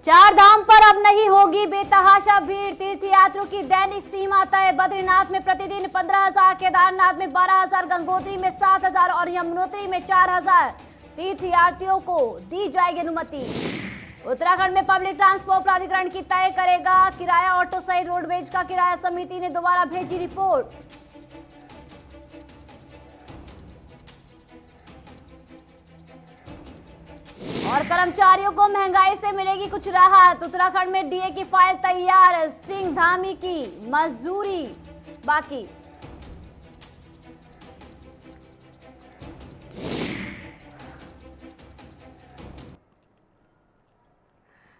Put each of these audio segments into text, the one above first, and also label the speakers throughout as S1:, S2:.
S1: चार धाम पर अब नहीं होगी बेतहाशा भीड़। तीर्थयात्रियों की दैनिक सीमा तय। बद्रीनाथ में प्रतिदिन 15,000, केदारनाथ में 12,000, गंगोत्री में 7,000 और यमुनोत्री में 4,000 तीर्थयात्रियों को दी जाएगी अनुमति। उत्तराखंड में पब्लिक ट्रांसपोर्ट प्राधिकरण की तय करेगा किराया। ऑटो सहित रोडवेज का किराया समिति ने दोबारा भेजी रिपोर्ट। और कर्मचारियों को महंगाई से मिलेगी कुछ राहत। उत्तराखंड में डीए की फाइल तैयार, सिंह धामी की मजदूरी बाकी।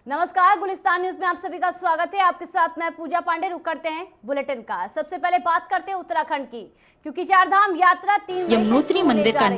S1: नमस्कार, गुलिस्तान न्यूज में आप सभी का स्वागत है। आपके साथ मैं पूजा पांडे। रुक करते हैं बुलेटिन का। सबसे पहले बात करते हैं उत्तराखंड की, क्योंकि चारधाम यात्रा 3
S2: यमुनोत्री मंदिर का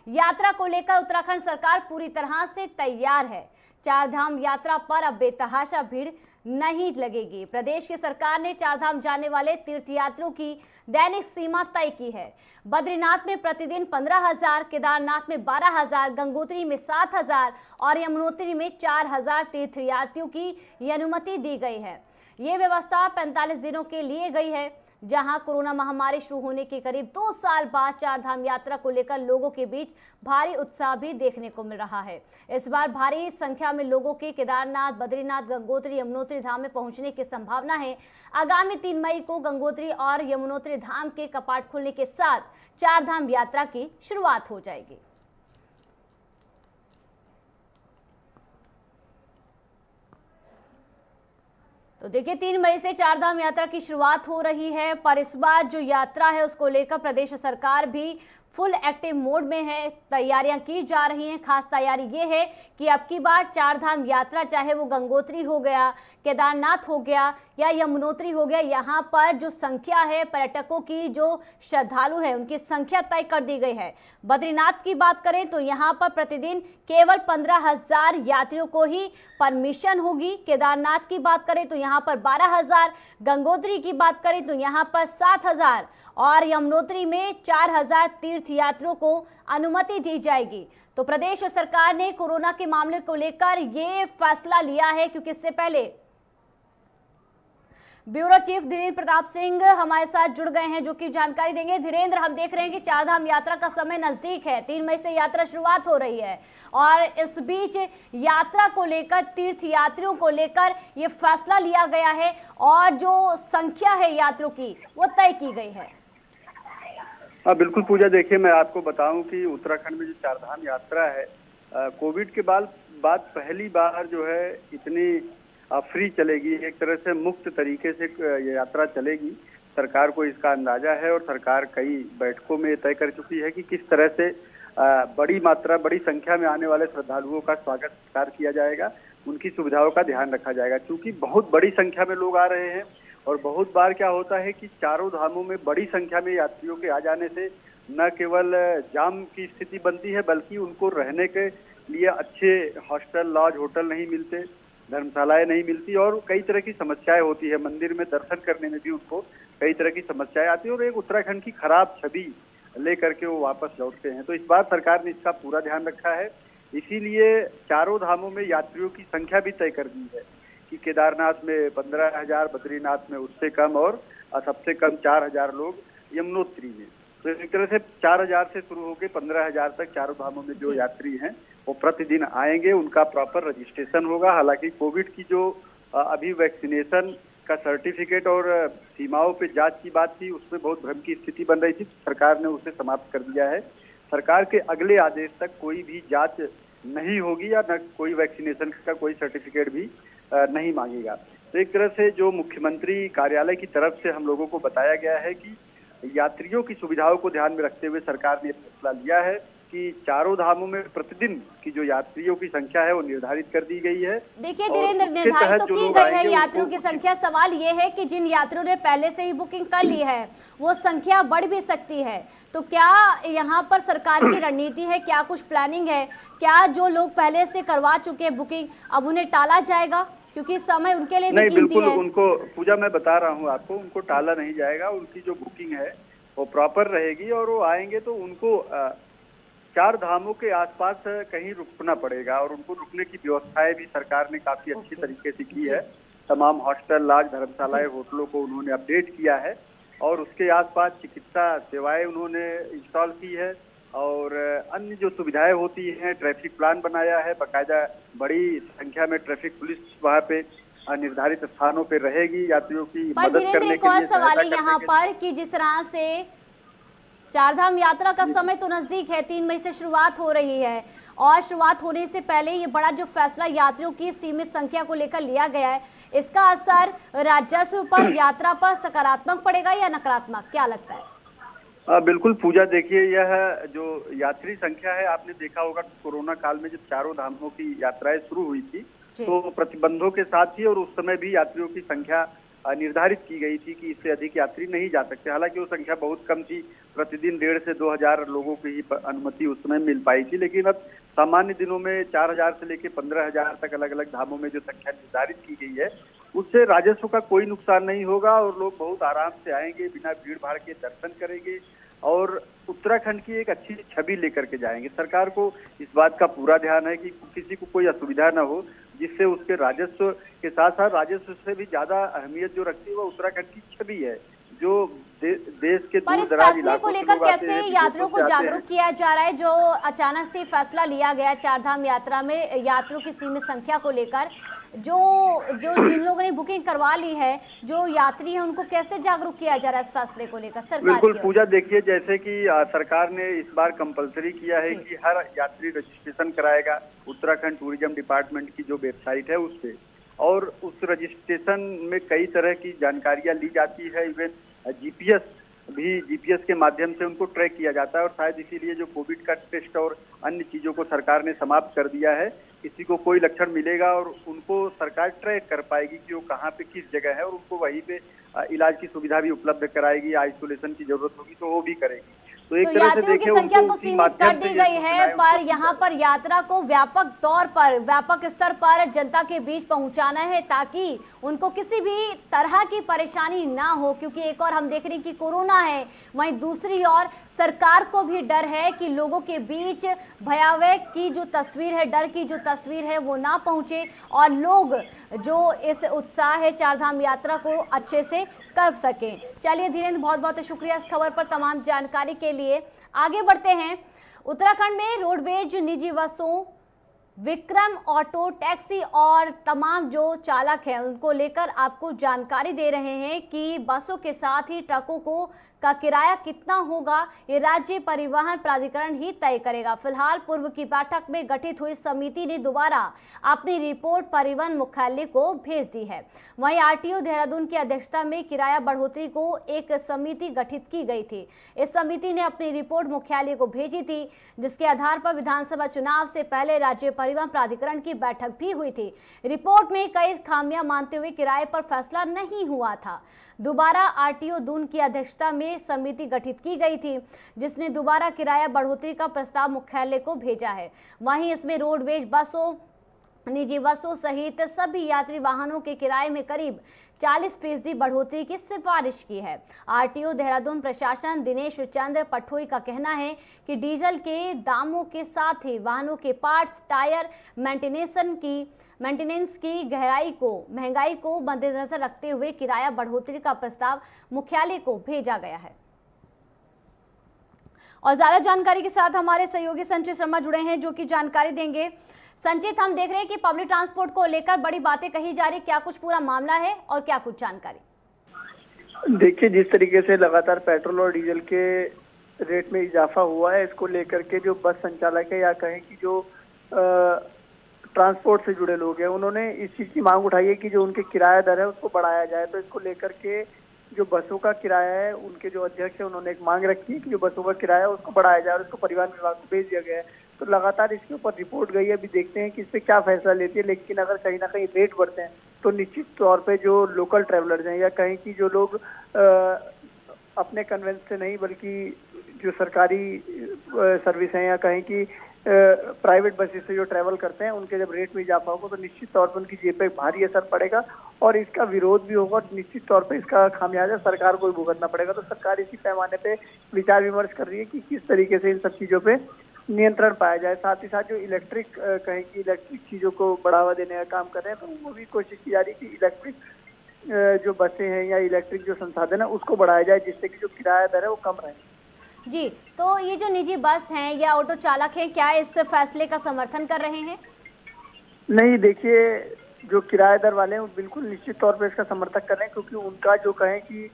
S1: यात्रा को लेकर उत्तराखंड सरकार पूरी तरह से तैयार है। चारधाम यात्रा पर अब बेतहाशा भीड़ नहीं लगेगी। प्रदेश की सरकार ने चारधाम जाने वाले तीर्थयात्रियों की दैनिक सीमा तय की है। बद्रीनाथ में प्रतिदिन 15,000, केदारनाथ में 12,000, गंगोत्री में 7,000 और यमुनोत्री में 4,000 तीर्थयात्रियों की ये अनुमति दी गई है। ये व्यवस्था 45 दिनों के लिए गई है, जहां कोरोना महामारी शुरू होने के करीब 2 साल बाद चारधाम यात्रा को लेकर लोगों के बीच भारी उत्साह भी देखने को मिल रहा है। इस बार भारी संख्या में लोगों के केदारनाथ, बद्रीनाथ, गंगोत्री, यमुनोत्री धाम में पहुंचने की संभावना है। आगामी 3 मई को गंगोत्री और यमुनोत्री धाम के कपाट खुलने के साथ चारधाम यात्रा की शुरुआत हो जाएगी। तो देखिए, 3 मई से चारधाम यात्रा की शुरुआत हो रही है, पर इस बार जो यात्रा है उसको लेकर प्रदेश सरकार भी फुल एक्टिव मोड में है। तैयारियां की जा रही हैं। खास तैयारी ये है कि अब की बार चारधाम यात्रा, चाहे वो गंगोत्री हो गया, केदारनाथ हो गया या यमुनोत्री हो गया, यहाँ पर जो संख्या है पर्यटकों की, जो श्रद्धालु है, उनकी संख्या तय कर दी गई है। बद्रीनाथ की बात करें तो यहाँ पर प्रतिदिन केवल 15,000 यात्रियों को ही परमिशन होगी। केदारनाथ की बात करें तो यहाँ पर 12,000, गंगोत्री की बात करें तो यहाँ पर 7,000 और यमुनोत्री में 4,000 तीर्थयात्रियों को अनुमति दी जाएगी। तो प्रदेश सरकार ने कोरोना के मामले को लेकर ये फैसला लिया है, क्योंकि इससे पहले ब्यूरो चीफ धीरेन्द्र प्रताप सिंह हमारे साथ जुड़ गए हैं, जो कि जानकारी देंगे। धीरेन्द्र, हम देख रहे हैं कि चारधाम यात्रा का समय नजदीक है। 3 मई से यात्रा शुरुआत हो रही है और इस बीच यात्रा को लेकर, तीर्थयात्रियों को लेकर ये फैसला लिया गया है और जो संख्या है यात्रियों की वो तय की गई है।
S3: हाँ बिल्कुल पूजा, देखिए मैं आपको बताऊं कि उत्तराखंड में जो चारधाम यात्रा है, कोविड के बाद पहली बार जो है इतनी फ्री चलेगी, एक तरह से मुफ्त तरीके से ये यात्रा चलेगी। सरकार को इसका अंदाजा है और सरकार कई बैठकों में तय कर चुकी है कि किस तरह से बड़ी संख्या में आने वाले श्रद्धालुओं का स्वागत सत्कार किया जाएगा, उनकी सुविधाओं का ध्यान रखा जाएगा। क्योंकि बहुत बड़ी संख्या में लोग आ रहे हैं और बहुत बार क्या होता है कि चारों धामों में बड़ी संख्या में यात्रियों के आ जाने से न केवल जाम की स्थिति बनती है, बल्कि उनको रहने के लिए अच्छे हॉस्टल, लॉज, होटल नहीं मिलते, धर्मशालाएं नहीं मिलती और कई तरह की समस्याएं होती है। मंदिर में दर्शन करने में भी उनको कई तरह की समस्याएं आती है और एक उत्तराखंड की खराब छवि लेकर के वो वापस लौटते हैं। तो इस बार सरकार ने इसका पूरा ध्यान रखा है, इसीलिए चारों धामों में यात्रियों की संख्या भी तय कर दी है कि केदारनाथ में 15,000, बद्रीनाथ में उससे कम और सबसे कम 4,000 लोग यमुनोत्री में। तो एक तरह से 4,000 से शुरू होकर 15,000 तक चारों धामों में जो यात्री हैं वो प्रतिदिन आएंगे। उनका प्रॉपर रजिस्ट्रेशन होगा। हालांकि कोविड की जो अभी वैक्सीनेशन का सर्टिफिकेट और सीमाओं पे जांच की बात थी, उसमें बहुत भ्रम की स्थिति बन रही थी, सरकार ने उसे समाप्त कर दिया है। सरकार के अगले आदेश तक कोई भी जांच नहीं होगी या न कोई वैक्सीनेशन का कोई सर्टिफिकेट भी नहीं मांगेगा। तो एक तरह से जो मुख्यमंत्री कार्यालय की तरफ से हम लोगों को बताया गया है कि यात्रियों की सुविधाओं को ध्यान में रखते हुए सरकार ने फैसला लिया है कि चारों धामों में प्रतिदिन की जो यात्रियों की संख्या है वो निर्धारित कर दी गई है।
S1: देखिए धीरेन्द्र, निर्धारित तो की गई है यात्रियों की संख्या। सवाल ये है कि जिन यात्रियों ने पहले से ही बुकिंग कर ली है वो संख्या बढ़ भी सकती है। तो क्या यहाँ पर सरकार की रणनीति है, क्या कुछ प्लानिंग है? क्या जो लोग पहले से करवा चुके हैं बुकिंग, अब उन्हें टाला जाएगा? क्योंकि समय उनके लिए भी कीमती है।
S3: उनको पूजा, मैं बता रहा हूँ आपको, उनको टाला नहीं जाएगा। उनकी जो बुकिंग है वो प्रॉपर रहेगी और वो आएंगे तो उनको चार धामों के आसपास कहीं रुकना पड़ेगा और उनको रुकने की व्यवस्थाएं भी सरकार ने काफी अच्छी तरीके से की है। तमाम हॉस्टल, लॉज, धर्मशालाएं, होटलों को उन्होंने अपडेट किया है और उसके आसपास चिकित्सा सेवाएं उन्होंने इंस्टॉल की है और अन्य जो सुविधाएं होती हैं, ट्रैफिक प्लान बनाया है, बाकायदा बड़ी संख्या में ट्रैफिक पुलिस वहाँ पे निर्धारित स्थानों पे रहेगी यात्रियों की मदद करने
S1: के लिए। और सवाल है यहाँ पर कि जिस तरह से चारधाम यात्रा का समय तो नजदीक है, 3 मई से शुरुआत हो रही है और शुरुआत होने से पहले ये बड़ा जो फैसला यात्रियों की सीमित संख्या को लेकर लिया गया है, इसका असर राजस्व पर, यात्रा पर सकारात्मक पड़ेगा या नकारात्मक, क्या लगता है?
S3: बिल्कुल पूजा, देखिए यह जो यात्री संख्या है, आपने देखा होगा कोरोना काल में जब चारों धामों की यात्राएं शुरू हुई थी तो प्रतिबंधों के साथ ही और उस समय भी यात्रियों की संख्या निर्धारित की गई थी कि इससे अधिक यात्री नहीं जा सकते। हालांकि वो संख्या बहुत कम थी, प्रतिदिन 1,500 से 2,000 लोगों की ही अनुमति उस समय मिल पाई थी, लेकिन अब सामान्य दिनों में 4,000 से लेकर 15,000 तक अलग अलग धामों में जो संख्या निर्धारित की गई है, उससे राजस्व का कोई नुकसान नहीं होगा और लोग बहुत आराम से आएंगे, बिना भीड़ भाड़ के दर्शन करेंगे और उत्तराखंड की एक अच्छी छवि लेकर के जाएंगे। सरकार को इस बात का पूरा ध्यान है कि किसी को कोई असुविधा न हो, जिससे उसके राजस्व के साथ साथ राजस्व से भी ज्यादा अहमियत जो रखती है वो उत्तराखंड की छवि है, जो देश के दूर दराज इलाकों
S1: को लेकर कैसे यात्रियों को जागरूक किया जा रहा है? जो अचानक से फैसला लिया गया चारधाम यात्रा में यात्रियों की सीमित संख्या को लेकर, जो जिन लोगों ने बुकिंग करवा ली है, जो यात्री है, उनको कैसे जागरूक किया जा रहा है इस फैसले को लेकर सरकार?
S3: बिल्कुल पूजा, देखिए जैसे कि सरकार ने इस बार कंपलसरी किया है कि हर यात्री रजिस्ट्रेशन कराएगा उत्तराखंड टूरिज्म डिपार्टमेंट की जो वेबसाइट है उस पे, और उस रजिस्ट्रेशन में कई तरह की जानकारियां ली जाती है। इवन जीपीएस के माध्यम से उनको ट्रैक किया जाता है और शायद इसीलिए जो कोविड का टेस्ट और अन्य चीजों को सरकार ने समाप्त कर दिया है। किसी को कोई लक्षण मिलेगा और उनको सरकार ट्रैक कर पाएगी कि वो कहाँ पे किस जगह है और उनको वहीं पे इलाज की सुविधा भी उपलब्ध कराएगी। आइसोलेशन की जरूरत होगी तो वो भी करेगी। तो एक तरह से देखिए
S1: संख्या तो सीमित कर दी गई है, पर यहाँ पर यात्रा को व्यापक तौर पर, व्यापक स्तर पर जनता के बीच पहुंचाना है ताकि उनको किसी भी तरह की परेशानी ना हो, क्योंकि एक और हम देख रहे हैं कि कोरोना है, वहीं दूसरी ओर सरकार को भी डर है कि लोगों के बीच भयावह की जो तस्वीर है, डर की जो तस्वीर है वो ना पहुंचे और लोग जो इस उत्साह है चारधाम यात्रा को अच्छे से कर सकें। चलिए धीरेन्द्र, बहुत बहुत शुक्रिया इस खबर पर तमाम जानकारी के लिए। आगे बढ़ते हैं। उत्तराखंड में रोडवेज निजी बसों, विक्रम ऑटो, टैक्सी और तमाम जो चालक हैं उनको लेकर आपको जानकारी दे रहे हैं कि बसों के साथ ही ट्रकों का किराया कितना होगा, ये राज्य परिवहन प्राधिकरण ही तय करेगा। फिलहाल पूर्व की बैठक में गठित हुई समिति ने दोबारा अपनी रिपोर्ट परिवहन मुख्यालय को भेज दी है। वहीं आरटीओ देहरादून की अध्यक्षता में किराया बढ़ोतरी को एक समिति गठित की गई थी। इस समिति ने अपनी रिपोर्ट मुख्यालय को भेजी थी, जिसके आधार पर विधानसभा चुनाव से पहले राज्य परिवहन प्राधिकरण की बैठक भी हुई थी। रिपोर्ट में कई खामियां मानते हुए किराए पर फैसला नहीं हुआ था। दोबारा आरटीओ दून की अध्यक्षता में समिति गठित की गई थी, जिसने दोबारा किराया बढ़ोतरी का प्रस्ताव मुख्यालय को भेजा है। वहीं इसमें रोडवेज बसों, निजी बसों सहित सभी यात्री वाहनों के किराए में करीब 40% बढ़ोतरी की सिफारिश की है। आरटीओ देहरादून प्रशासन दिनेश चंद्र पठोई का कहना है कि डीजल के दामों के साथ ही वाहनों के पार्ट्स, टायर, मेंटेनेंस की महंगाई को मद्देनजर रखते हुए किराया बढ़ोतरी का प्रस्ताव मुख्यालय को भेजा गया है। और ज्यादा जानकारी के साथ हमारे सहयोगी संचित शर्मा जुड़े हैं, जो कि जानकारी देंगे। संचित, हम देख रहे हैं कि पब्लिक ट्रांसपोर्ट को लेकर बड़ी बातें कही जा रही, क्या कुछ पूरा मामला है और क्या कुछ जानकारी?
S2: देखिए, जिस तरीके से लगातार पेट्रोल और डीजल के रेट में इजाफा हुआ है, इसको लेकर के जो बस संचालक है या कहें कि जो ट्रांसपोर्ट से जुड़े लोग हैं, उन्होंने इस चीज की मांग उठाई है कि जो उनके किराया दर है उसको बढ़ाया जाए। तो इसको लेकर के जो बसों का किराया है, उनके जो अध्यक्ष है उन्होंने एक मांग रखी है कि जो बसों का किराया है उसको बढ़ाया जाए और उसको परिवहन विभाग को भेज दिया गया है। तो लगातार इसके ऊपर रिपोर्ट गई है, अभी देखते हैं कि इस पे क्या फैसला लेती है। लेकिन अगर कहीं ना कहीं रेट बढ़ते हैं तो निश्चित तौर पे जो लोकल ट्रैवलर्स हैं या कहीं की जो लोग अपने कन्वेंस से नहीं बल्कि जो सरकारी सर्विस है या कहीं की प्राइवेट बसेस से जो ट्रैवल करते हैं, उनके जब रेट में इजाफा होगा तो निश्चित तौर पर उनकी जेब पे भारी असर पड़ेगा और इसका विरोध भी होगा और निश्चित तौर पे इसका खामियाजा सरकार को भी भुगतना पड़ेगा। तो सरकार इसी पैमाने पे विचार विमर्श कर रही है कि किस तरीके से इन सब चीजों पे नियंत्रण पाया जाए। साथ ही साथ जो इलेक्ट्रिक कहें कि इलेक्ट्रिक चीजों को बढ़ावा देने का काम कर रहे हैं, तो वो भी कोशिश की जा रही है कि इलेक्ट्रिक जो बसें हैं या इलेक्ट्रिक जो संसाधन है उसको बढ़ाया जाए, जिससे कि जो किराया दर है वो कम रहे।
S1: जी, तो ये जो निजी बस हैं या ऑटो चालक हैं, क्या इस फैसले का समर्थन कर रहे हैं?
S2: नहीं, देखिए, जो किराएदार वाले हैं वो बिल्कुल निश्चित तौर पे इसका समर्थन कर रहे हैं, क्योंकि उनका जो कहें कि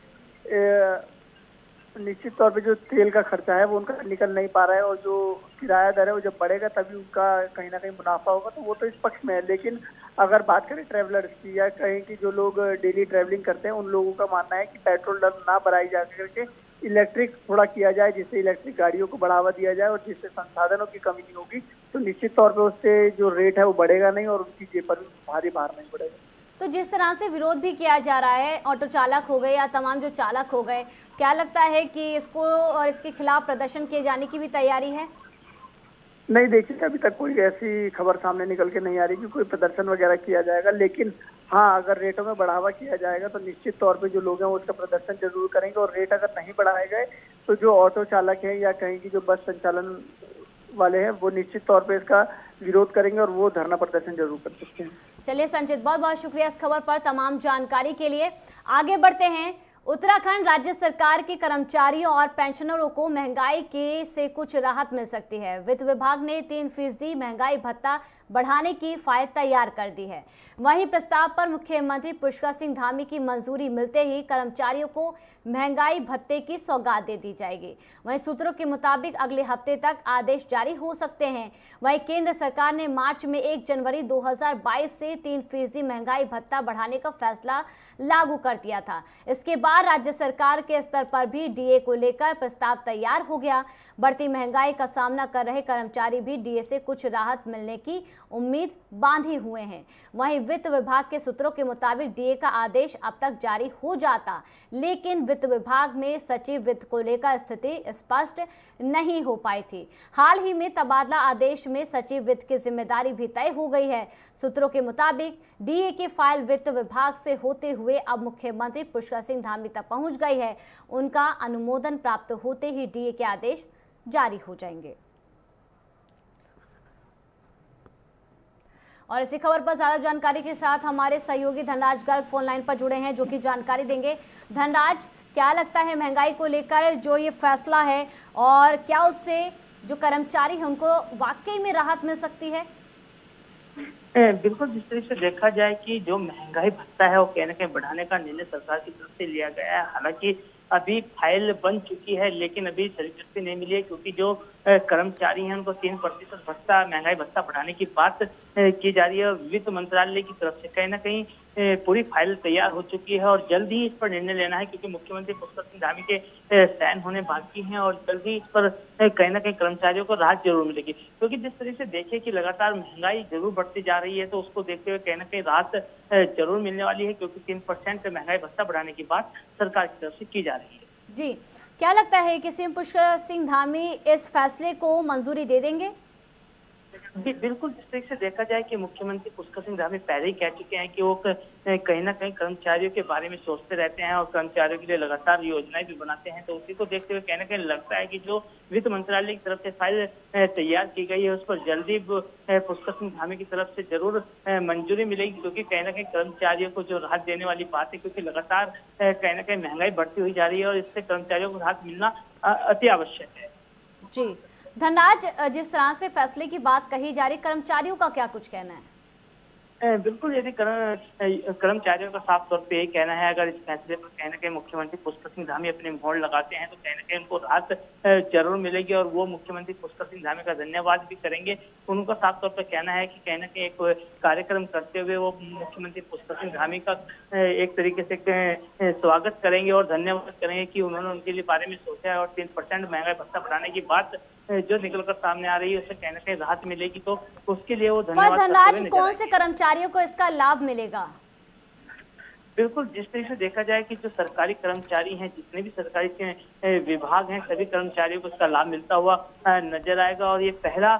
S2: निश्चित तौर पे जो तेल का खर्चा है वो उनका निकल नहीं पा रहा है, और जो किराया दर है वो जब बढ़ेगा तभी उनका कहीं ना कहीं मुनाफा होगा, तो वो तो इस पक्ष में है। लेकिन अगर बात करें ट्रैवलर्स की, या कहें कि जो लोग डेली ट्रैवलिंग करते हैं, उन लोगों का मानना है कि पेट्रोल दर ना बढ़ाई जा करके इलेक्ट्रिक थोड़ा किया जाए, जिससे इलेक्ट्रिक गाड़ियों को बढ़ावा दिया जाए और जिससे संसाधनों की कमी नहीं होगी, तो निश्चित तौर पर उससे जो रेट है वो बढ़ेगा नहीं और उनकी जेब पर भी भारी भार नहीं पड़ेगा।
S1: तो जिस तरह से विरोध भी किया जा रहा है, ऑटो चालक हो गए या तमाम जो चालक हो गए, क्या लगता है कि इसको और इसके खिलाफ प्रदर्शन किए जाने की भी तैयारी है?
S2: नहीं, देखिए, अभी तक कोई ऐसी खबर सामने निकल के नहीं आ रही कि कोई प्रदर्शन वगैरह किया जाएगा, लेकिन हाँ, अगर रेटों में बढ़ावा किया जाएगा तो निश्चित तौर पे जो लोग हैं वो उसका प्रदर्शन जरूर करेंगे, और रेट अगर नहीं बढ़ाए गए तो जो ऑटो चालक हैं या कहीं की जो बस संचालन वाले हैं वो निश्चित तौर पे इसका विरोध करेंगे और वो धरना प्रदर्शन जरूर कर सकते हैं।
S1: चलिए संचित, बहुत बहुत शुक्रिया इस खबर पर तमाम जानकारी के लिए। आगे बढ़ते हैं। उत्तराखंड राज्य सरकार के कर्मचारियों और पेंशनरों को महंगाई के से कुछ राहत मिल सकती है। वित्त विभाग ने 3% महंगाई भत्ता बढ़ाने की फाइल तैयार कर दी है। वहीं प्रस्ताव पर मुख्यमंत्री पुष्कर सिंह धामी की मंजूरी मिलते ही कर्मचारियों को महंगाई भत्ते की सौगात दे दी जाएगी। वहीं सूत्रों के मुताबिक अगले हफ्ते तक आदेश जारी हो सकते हैं। वहीं केंद्र सरकार ने मार्च में 1 जनवरी 2022 से 3% महंगाई भत्ता बढ़ाने का फैसला लागू कर दिया था। इसके बाद राज्य सरकार के स्तर पर भी डीए को लेकर प्रस्ताव तैयार हो गया। बढ़ती महंगाई का सामना कर रहे कर्मचारी भी डीए से कुछ राहत मिलने की उम्मीद बांधे हुए हैं। वहीं वित्त विभाग के सूत्रों के मुताबिक डीए का आदेश अब तक जारी हो जाता, लेकिन वित्त विभाग में सचिव वित्त को लेकर स्थिति स्पष्ट नहीं हो पाई थी। हाल ही में तबादला आदेश में सचिव वित्त की जिम्मेदारी भी तय हो गई है। सूत्रों के मुताबिक डीए की फाइल वित्त विभाग से होते हुए अब मुख्यमंत्री पुष्कर सिंह धामी तक पहुंच गई है। उनका अनुमोदन प्राप्त होते ही डीए के आदेश जारी हो जाएंगे। और इसी खबर पर ज्यादा जानकारी के साथ हमारे सहयोगी धनराज गर्ग फोन लाइन पर जुड़े हैं, जो कि जानकारी देंगे। धनराज, क्या लगता है महंगाई को लेकर जो ये फैसला है, और क्या उससे जो कर्मचारी हैं उनको वाकई में राहत मिल सकती है?
S4: बिल्कुल, जिस तरीके से देखा जाए कि जो महंगाई भत्ता है वो कहीं न कहीं बढ़ाने का निर्णय सरकार की तरफ से लिया गया है। हालांकि अभी फाइल बन चुकी है, लेकिन अभी स्वीकृति नहीं मिली है, क्योंकि जो कर्मचारी हैं उनको 3% भत्ता, महंगाई भत्ता बढ़ाने की बात की जा रही है। वित्त मंत्रालय की तरफ से कहीं ना कहीं पूरी फाइल तैयार हो चुकी है और जल्द ही इस पर निर्णय लेना है, क्योंकि मुख्यमंत्री पुष्कर सिंह धामी के साइन होने बाकी हैं और जल्द ही इस पर कहीं ना कहीं कर्मचारियों को राहत जरूर मिलेगी। क्योंकि जिस तरीके से देखिए कि लगातार महंगाई जरूर बढ़ती जा रही है, तो उसको देखते हुए कहीं ना कहीं राहत जरूर मिलने वाली है, क्योंकि 3% महंगाई भत्ता बढ़ाने की बात सरकार की तरफ से की जा रही है।
S1: जी, क्या लगता है कि सीएम पुष्कर सिंह धामी इस फैसले को मंजूरी दे देंगे?
S4: जी बिल्कुल, जिस तरीके से देखा जाए कि मुख्यमंत्री पुष्कर सिंह धामी पहले ही कह चुके हैं कि वो कहीं ना कहीं कर्मचारियों के बारे में सोचते रहते हैं और कर्मचारियों के लिए लगातार योजनाएं भी बनाते हैं, तो उसी को देखते हुए कहीं ना कहीं लगता है कि जो वित्त मंत्रालय की तरफ से फाइल तैयार की गई है उस पर जल्दी पुष्कर सिंह धामी की तरफ से जरूर मंजूरी मिलेगी, क्योंकि कहीं ना कहीं कर्मचारियों को जो राहत देने वाली बात है, क्योंकि लगातार कहीं ना कहीं महंगाई बढ़ती हुई जा रही है और इससे कर्मचारियों को राहत मिलना अति आवश्यक है।
S1: जी धनराज, जिस तरह से फैसले की बात कही जा रही, कर्मचारियों का क्या कुछ कहना है?
S4: बिल्कुल, यदि कर्मचारियों का साफ तौर पे यही कहना है, अगर इस फैसले पर कहीं ना कहीं मुख्यमंत्री पुष्कर सिंह धामी अपनी मोहर लगाते हैं तो कहीं ना कहीं उनको राहत जरूर मिलेगी और वो मुख्यमंत्री पुष्कर सिंह धामी का धन्यवाद भी करेंगे। उनका साफ तौर पर कहना है कि कहीं ना कहीं एक कार्यक्रम करते हुए वो मुख्यमंत्री पुष्कर सिंह धामी का एक तरीके से स्वागत करेंगे और धन्यवाद करेंगे कि उन्होंने उनके लिए बारे में सोचा है और 3% महंगाई भत्ता बढ़ाने की बात जो निकलकर सामने आ रही है उससे कहीं ना कहीं राहत मिलेगी, तो उसके लिए वो धन्यवाद।
S1: धनराज, कौन से कर्मचारियों को इसका लाभ मिलेगा?
S4: बिल्कुल, जिस तरीके से देखा जाए कि जो सरकारी कर्मचारी हैं, जितने भी सरकारी विभाग हैं, सभी कर्मचारियों को इसका लाभ मिलता हुआ नजर आएगा और ये पहला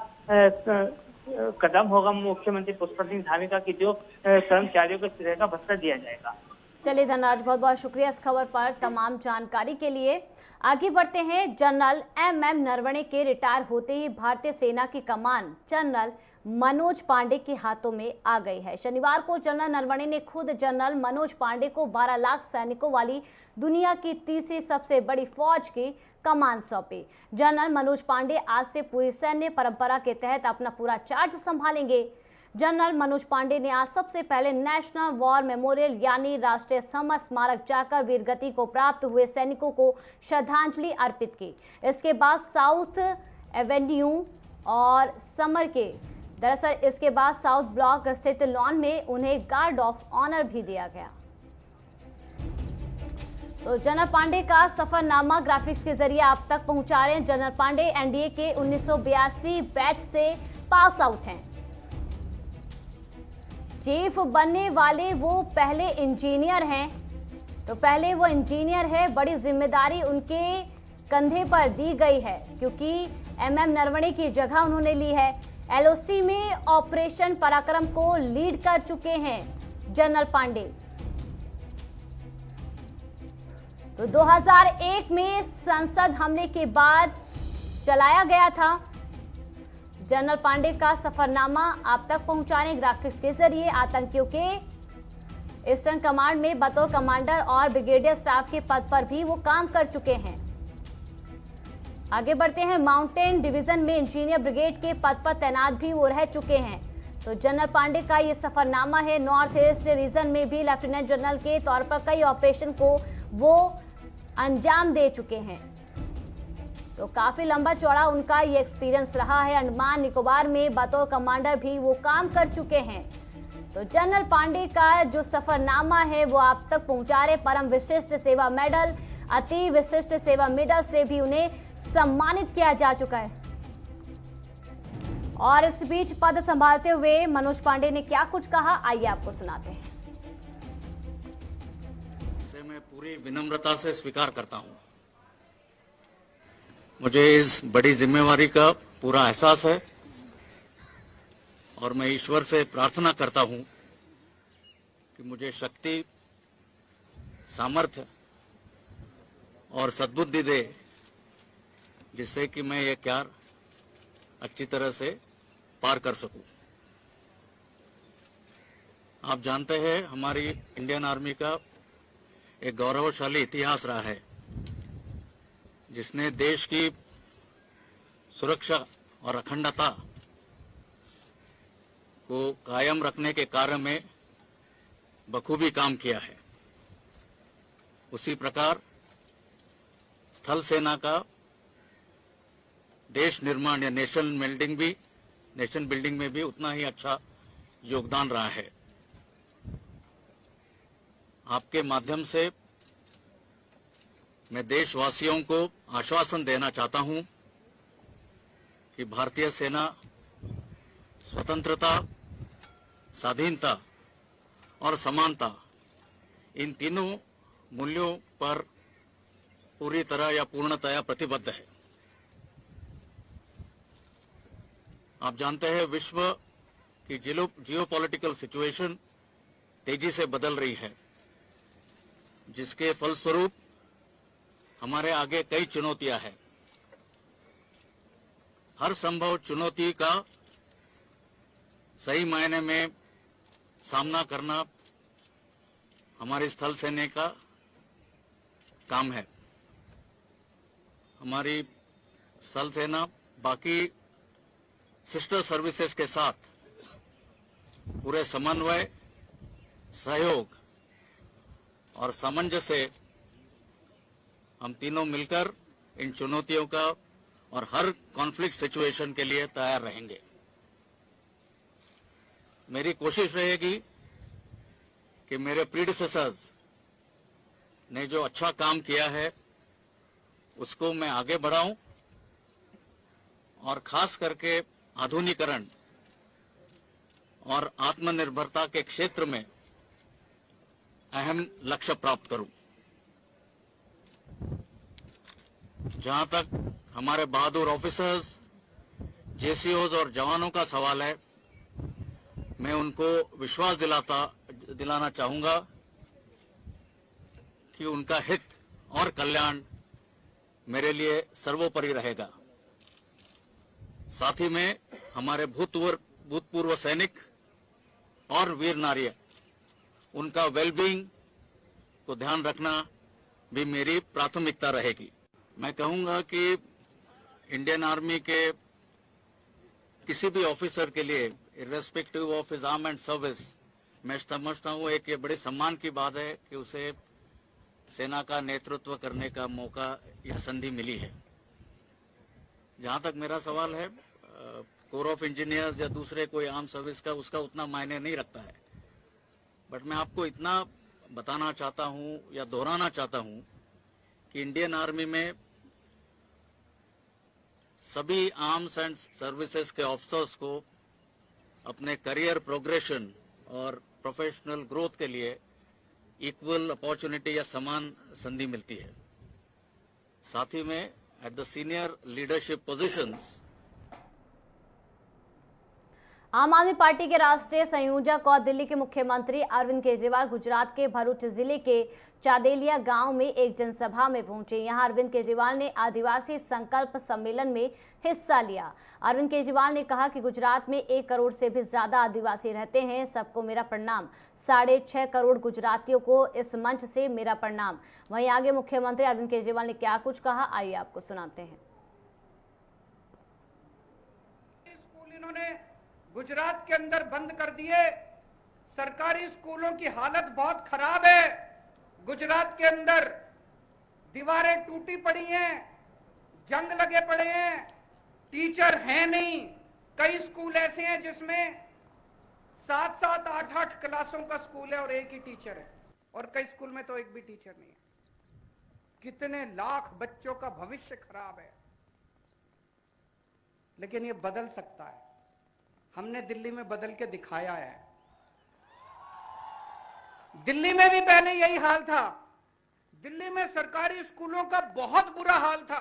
S4: कदम होगा मुख्यमंत्री पुष्कर सिंह धामी का कि जो कर्मचारियों को इस तरह का भत्ता दिया जाएगा।
S1: चलिए धनराज, बहुत बहुत शुक्रिया इस खबर पर तमाम जानकारी के लिए। आगे बढ़ते हैं। जनरल MM नरवणे के रिटायर होते ही भारतीय सेना की कमान जनरल मनोज पांडे के हाथों में आ गई है। शनिवार को जनरल नरवणे ने खुद जनरल मनोज पांडे को 12 लाख सैनिकों वाली दुनिया की तीसरी सबसे बड़ी फौज की कमान सौंपी। जनरल मनोज पांडे आज से पूरी सैन्य परंपरा के तहत अपना पूरा चार्ज संभालेंगे। जनरल मनोज पांडे ने आज सबसे पहले नेशनल वॉर मेमोरियल यानी राष्ट्रीय समर स्मारक जाकर वीरगति को प्राप्त हुए सैनिकों को श्रद्धांजलि अर्पित की। इसके बाद साउथ एवेन्यू और समर के इसके बाद साउथ ब्लॉक स्थित लॉन में उन्हें गार्ड ऑफ ऑनर भी दिया गया। तो जनरल पांडे का सफरनामा ग्राफिक्स के जरिए आप तक पहुंचा रहे हैं। जनरल पांडे NDA के 1982 बैच से पास आउट हैं। चीफ बनने वाले वो पहले इंजीनियर हैं, तो पहले वो इंजीनियर है। बड़ी जिम्मेदारी उनके कंधे पर दी गई है क्योंकि MM नरवणे की जगह उन्होंने ली है। LOC में ऑपरेशन पराक्रम को लीड कर चुके हैं जनरल पांडे। तो 2001 में संसद हमले के बाद चलाया गया था। जनरल पांडे का सफरनामा आप तक पहुंचाने ग्राफिक्स के जरिए आतंकियों के ईस्टर्न कमांड में बतौर कमांडर और ब्रिगेडियर स्टाफ के पद पर भी वो काम कर चुके हैं। आगे बढ़ते हैं। माउंटेन डिवीजन में इंजीनियर ब्रिगेड के पद पर तैनात भी वो रह चुके हैं। तो जनरल पांडे का ये सफरनामा है। नॉर्थ ईस्ट रीजन में भी लेफ्टिनेंट जनरल के तौर पर कई ऑपरेशन को वो अंजाम दे चुके हैं। तो काफी लंबा चौड़ा उनका ये एक्सपीरियंस रहा है। अंडमान निकोबार में बतौर कमांडर भी वो काम कर चुके हैं। तो जनरल पांडे का जो सफरनामा है वो आप तक पहुंचा रहे। परम विशिष्ट सेवा मेडल, अति विशिष्ट सेवा मेडल से भी उन्हें सम्मानित किया जा चुका है। और इस बीच पद संभालते हुए मनोज पांडे ने क्या कुछ कहा, आइए आपको सुनाते हैं।
S5: इसे मैं पूरी विनम्रता से स्वीकार करता हूं। मुझे इस बड़ी जिम्मेवारी का पूरा एहसास है और मैं ईश्वर से प्रार्थना करता हूं कि मुझे शक्ति, सामर्थ्य और सद्बुद्धि दे जिससे कि मैं ये कार्य अच्छी तरह से पार कर सकूं। आप जानते हैं हमारी इंडियन आर्मी का एक गौरवशाली इतिहास रहा है जिसने देश की सुरक्षा और अखंडता को कायम रखने के कार्य में बखूबी काम किया है। उसी प्रकार स्थल सेना का देश निर्माण या नेशन बिल्डिंग में भी उतना ही अच्छा योगदान रहा है। आपके माध्यम से मैं देशवासियों को आश्वासन देना चाहता हूं कि भारतीय सेना स्वतंत्रता, स्वाधीनता और समानता इन तीनों मूल्यों पर पूरी तरह या पूर्णतया प्रतिबद्ध है। आप जानते हैं विश्व की जियोपॉलिटिकल सिचुएशन तेजी से बदल रही है जिसके फलस्वरूप हमारे आगे कई चुनौतियां हैं। हर संभव चुनौती का सही मायने में सामना करना हमारी स्थल सेना का काम है। हमारी स्थल सेना बाकी सिस्टर सर्विसेज के साथ पूरे समन्वय, सहयोग और सामंजस्य से हम तीनों मिलकर इन चुनौतियों का और हर कॉन्फ्लिक्ट सिचुएशन के लिए तैयार रहेंगे। मेरी कोशिश रहेगी कि मेरे प्रीडिसेसर्स ने जो अच्छा काम किया है उसको मैं आगे बढ़ाऊं और खास करके आधुनिकीकरण और आत्मनिर्भरता के क्षेत्र में अहम लक्ष्य प्राप्त करूं। जहां तक हमारे बहादुर ऑफिसर्स, जेसीओज और जवानों का सवाल है, मैं उनको विश्वास दिलाना चाहूंगा कि उनका हित और कल्याण मेरे लिए सर्वोपरि रहेगा। साथ ही में हमारे भूतपूर्व सैनिक और वीर नारी, उनका वेलबींग को ध्यान रखना भी मेरी प्राथमिकता रहेगी। मैं कहूंगा कि इंडियन आर्मी के किसी भी ऑफिसर के लिए irrespective of his arm and service, मैं समझता हूं एक ये बड़े सम्मान की बात है कि उसे सेना का नेतृत्व करने का मौका या संधि मिली है। जहां तक मेरा सवाल है, कोर ऑफ इंजीनियर्स या दूसरे कोई आर्म सर्विस का, उसका उतना मायने नहीं रखता है। बट मैं आपको इतना बताना चाहता हूं या दोहराना चाहता हूं कि इंडियन आर्मी में सभी आर्म्स एंड सर्विसेज के ऑफिसर्स को अपने करियर प्रोग्रेशन और प्रोफेशनल ग्रोथ के लिए इक्वल अपॉर्चुनिटी या समान संधि मिलती है। साथ ही में at the senior leadership positions,
S1: आम आदमी पार्टी के राष्ट्रीय संयोजक और दिल्ली के मुख्यमंत्री अरविंद केजरीवाल गुजरात के भरूच जिले के चादेलिया गांव में एक जनसभा में पहुंचे। यहां अरविंद केजरीवाल ने आदिवासी संकल्प सम्मेलन में हिस्सा लिया। अरविंद केजरीवाल ने कहा कि गुजरात में 1 करोड़ से भी ज्यादा आदिवासी रहते हैं। सबको मेरा प्रणाम। 6.5 करोड़ गुजरातियों को इस मंच से मेरा प्रणाम। वहीं आगे मुख्यमंत्री अरविंद केजरीवाल ने क्या कुछ कहा, आइए आपको सुनाते हैं।
S6: गुजरात के अंदर बंद कर दिए। सरकारी स्कूलों की हालत बहुत खराब है। गुजरात के अंदर दीवारें टूटी पड़ी हैं, जंग लगे पड़े हैं, टीचर हैं नहीं। कई स्कूल ऐसे हैं जिसमें 7-7, 8-8 क्लासों का स्कूल है और एक ही टीचर है, और कई स्कूल में तो एक भी टीचर नहीं है। कितने लाख बच्चों का भविष्य खराब है। लेकिन ये बदल सकता है। हमने दिल्ली में बदल के दिखाया है। दिल्ली में भी पहले यही हाल था। दिल्ली में सरकारी स्कूलों का बहुत बुरा हाल था।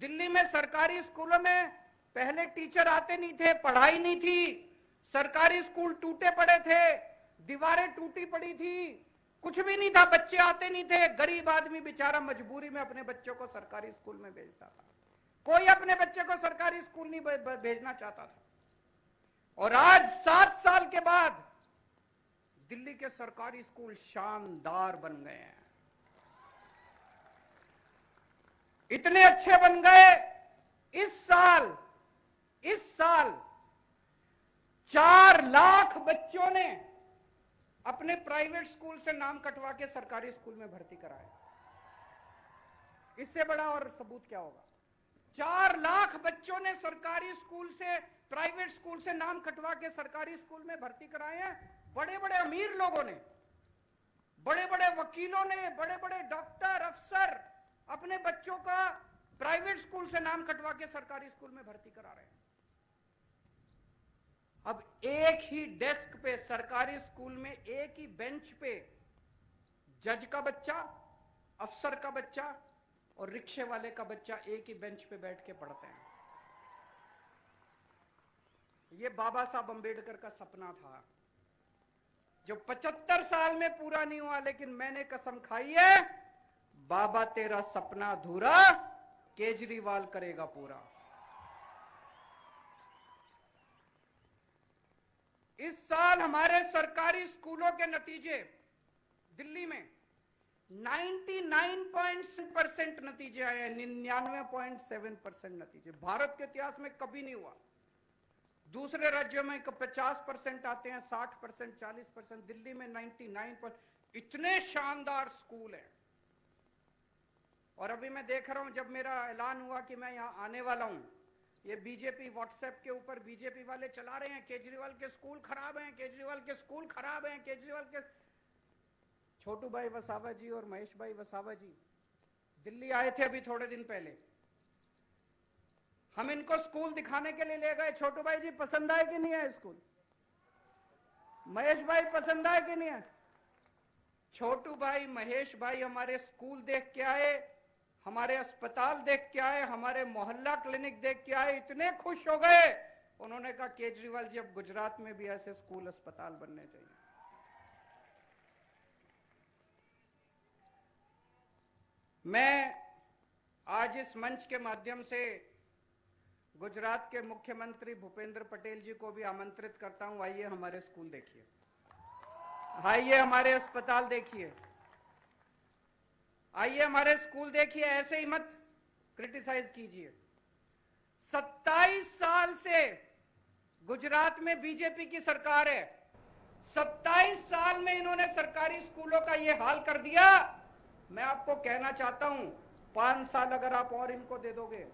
S6: दिल्ली में सरकारी स्कूलों में पहले टीचर आते नहीं थे, पढ़ाई नहीं थी, सरकारी स्कूल टूटे पड़े थे, दीवारें टूटी पड़ी थी, कुछ भी नहीं था, बच्चे आते नहीं थे। गरीब आदमी बेचारा मजबूरी में अपने बच्चों को सरकारी स्कूल में भेजता था। कोई अपने बच्चे को सरकारी स्कूल नहीं भेजना चाहता था। और आज 7 साल के बाद दिल्ली के सरकारी स्कूल शानदार बन गए हैं। इतने अच्छे बन गए, इस साल 4 लाख बच्चों ने अपने प्राइवेट स्कूल से नाम कटवा के सरकारी स्कूल में भर्ती कराया। इससे बड़ा और सबूत क्या होगा। 4 लाख बच्चों ने सरकारी स्कूल से, प्राइवेट स्कूल से नाम कटवा के सरकारी स्कूल में भर्ती कराए हैं। बड़े बड़े अमीर लोगों ने, बड़े बड़े वकीलों ने, बड़े बड़े डॉक्टर, अफसर अपने बच्चों का प्राइवेट स्कूल से नाम कटवा के सरकारी स्कूल में भर्ती करा रहे हैं। अब एक ही डेस्क पे, सरकारी स्कूल में एक ही बेंच पे जज का बच्चा, अफसर का बच्चा और रिक्शे वाले का बच्चा एक ही बेंच पे बैठ के पढ़ते हैं। ये बाबा साहब अंबेडकर का सपना था जो 75 साल में पूरा नहीं हुआ। लेकिन मैंने कसम खाई है, बाबा तेरा सपना अधूरा केजरीवाल करेगा पूरा। इस साल हमारे सरकारी स्कूलों के नतीजे दिल्ली में 99.6% नतीजे आए हैं। 99.7% नतीजे भारत के इतिहास में कभी नहीं हुआ। दूसरे राज्यों में 50% आते हैं, 60%, 40%, दिल्ली में 99%। इतने शानदार स्कूल हैं। और अभी मैं देख रहा हूं, जब मेरा ऐलान हुआ कि मैं यहां आने वाला हूं, ये बीजेपी व्हाट्सएप के ऊपर बीजेपी वाले चला रहे हैं, केजरीवाल के स्कूल खराब हैं, केजरीवाल के स्कूल खराब हैं, केजरीवाल के। छोटू भाई वसावा जी और महेश भाई वसावा जी दिल्ली आए थे अभी थोड़े दिन पहले। हम इनको स्कूल दिखाने के लिए ले गए। छोटू भाई जी पसंद आए कि नहीं आए स्कूल? महेश भाई पसंद आए कि नहीं आए? छोटू भाई, महेश भाई हमारे स्कूल देख के आए, हमारे अस्पताल देख के आए, हमारे मोहल्ला क्लिनिक देख के आए, इतने खुश हो गए। उन्होंने कहा केजरीवाल जी अब गुजरात में भी ऐसे स्कूल अस्पताल बनने चाहिए। मैं आज इस मंच के माध्यम से गुजरात के मुख्यमंत्री भूपेंद्र पटेल जी को भी आमंत्रित करता हूं, आइए हमारे स्कूल देखिए, आइए हमारे अस्पताल देखिए, आइए हमारे स्कूल देखिए, ऐसे ही मत क्रिटिसाइज कीजिए। 27 साल से गुजरात में बीजेपी की सरकार है, 27 साल में इन्होंने सरकारी स्कूलों का ये हाल कर दिया। मैं आपको कहना चाहता हूं, 5 साल अगर आप और इनको दे दोगे।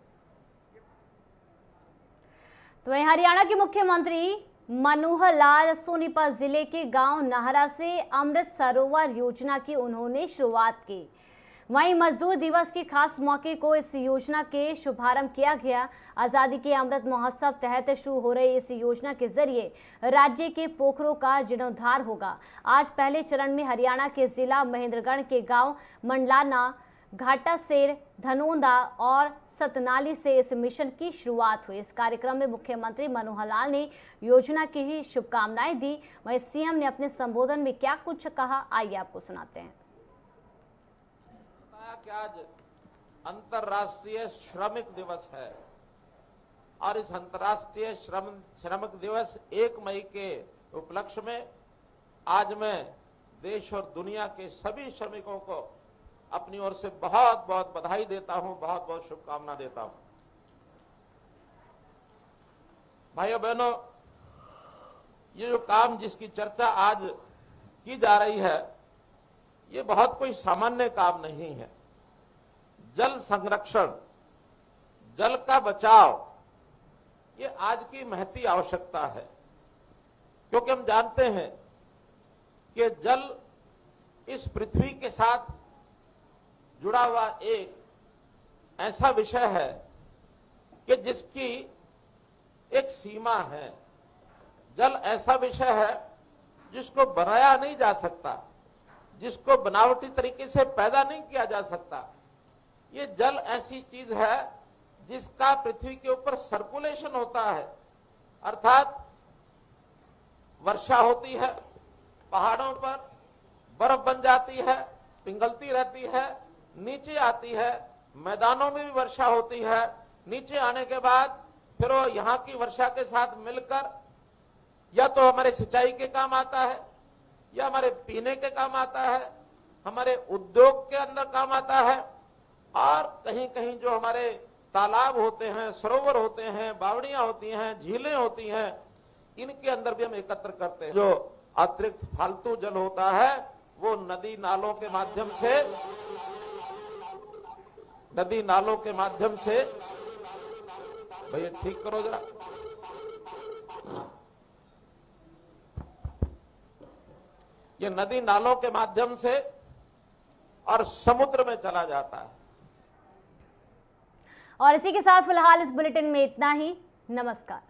S1: तो वहीं हरियाणा के मुख्यमंत्री मनोहर लाल सोनीपत जिले के गांव नाहरा से अमृत सरोवर योजना की उन्होंने शुरुआत की। वहीं मजदूर दिवस के खास मौके को इस योजना के शुभारंभ किया गया। आजादी के अमृत महोत्सव तहत शुरू हो रही इस योजना के जरिए राज्य के पोखरों का जीर्णोद्धार होगा। आज पहले चरण में हरियाणा के जिला महेंद्रगढ़ के गांव मंडलाना, घाटासेर, धनोंदा और सतनाली से इस मिशन की शुरुआत हुई। इस कार्यक्रम में मुख्यमंत्री मनोहर लाल ने योजना की शुभकामनाएं दी। वहीं सीएम ने अपने संबोधन में क्या कुछ कहा, आइए आपको सुनाते हैं।
S7: कि आज अंतर्राष्ट्रीय श्रमिक दिवस है और इस अंतर्राष्ट्रीय श्रमिक दिवस 1 मई के उपलक्ष्य में आज मैं देश और दुनिया के सभी श्रमिकों को अपनी ओर से बहुत बहुत बधाई देता हूं, बहुत बहुत शुभकामना देता हूं। भाइयों बहनों, ये जो काम जिसकी चर्चा आज की जा रही है, ये बहुत कोई सामान्य काम नहीं है। जल संरक्षण, जल का बचाव, ये आज की महती आवश्यकता है, क्योंकि हम जानते हैं कि जल इस पृथ्वी के साथ जुड़ा हुआ एक ऐसा विषय है कि जिसकी एक सीमा है। जल ऐसा विषय है जिसको बनाया नहीं जा सकता, जिसको बनावटी तरीके से पैदा नहीं किया जा सकता। ये जल ऐसी चीज है जिसका पृथ्वी के ऊपर सर्कुलेशन होता है, अर्थात वर्षा होती है, पहाड़ों पर बर्फ बन जाती है, पिघलती रहती है, नीचे आती है, मैदानों में भी वर्षा होती है। नीचे आने के बाद फिर वो यहाँ की वर्षा के साथ मिलकर या तो हमारे सिंचाई के काम आता है, या हमारे पीने के काम आता है, हमारे उद्योग के अंदर काम आता है, और कहीं कहीं जो हमारे तालाब होते हैं, सरोवर होते हैं, बावड़ियां होती हैं, झीलें होती हैं, इनके अंदर भी हम एकत्र करते हैं। जो अतिरिक्त फालतू जल होता है वो नदी नालों के माध्यम से भैया ठीक करो जरा, ये नदी नालों के माध्यम से और समुद्र में चला जाता है।
S1: और इसी के साथ फिलहाल इस बुलेटिन में इतना ही। नमस्कार।